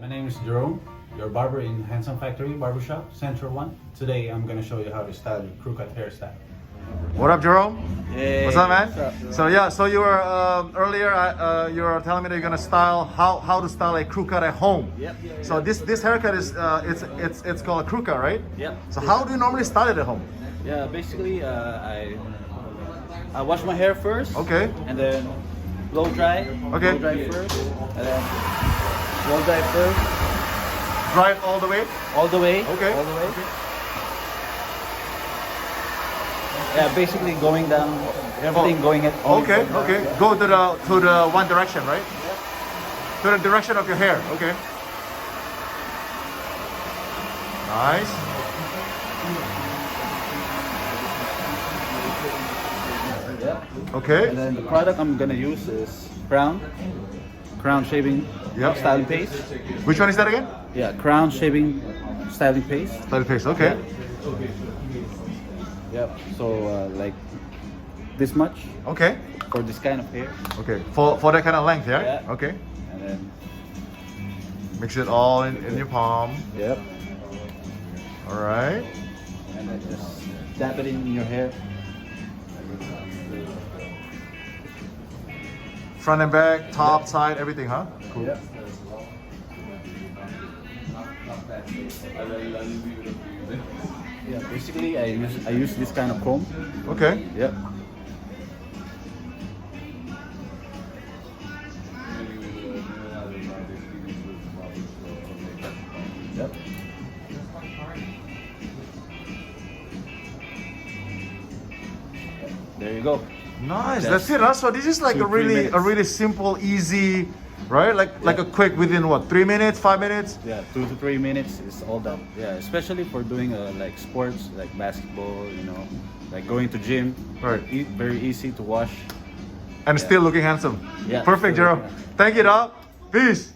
My name is Jerome, your barber in Handsome Factory Barbershop, Central 1. Today I'm going to show you how to style your crew cut hairstyle. What up, Jerome? Hey, what's up, man? what's up, Jerome? So yeah, so you were earlier. You were telling me that you're gonna style how to style a crew cut at home. Yep. So this haircut is it's called a crew cut, right? Yep. So how do you normally style it at home? Yeah, basically, I wash my hair first. Okay. And then blow dry. Okay. Blow dry first. And then blow dry first. Dry it all the way. All the way. Okay. All the way. Okay. Yeah, basically going down, everything going at. Okay. Okay. Go to the one direction, right? To the direction of your hair. Okay. Nice. Yep. Okay. And then the product I'm gonna use is Crown shaving Yep. styling paste. Which one is that again? Yeah, Crown shaving styling paste. Style paste. Okay. Yep. So like this much Okay. for this kind of hair. Okay. For that kind of length, yeah? Yeah. Okay. And then Mix it all in your palm. yep. All right. And then just dab it in your hair. Front and back, top, side, everything, huh? Cool. Yep. Yeah, basically I use this kind of comb. Okay. Yep. Yep. There you go. Nice. That's it, huh? So this is like 2-3 minutes. a really simple, easy, right? Like a quick within what? 3 minutes, 5 minutes? Yeah, 2 to 3 minutes is all done. Yeah, especially for doing like sports, like basketball, you know, like going to gym. Right. Very easy to wash. And still looking handsome. Yeah, Perfect, still Jerome. looking handsome. Thank you, dog. Peace.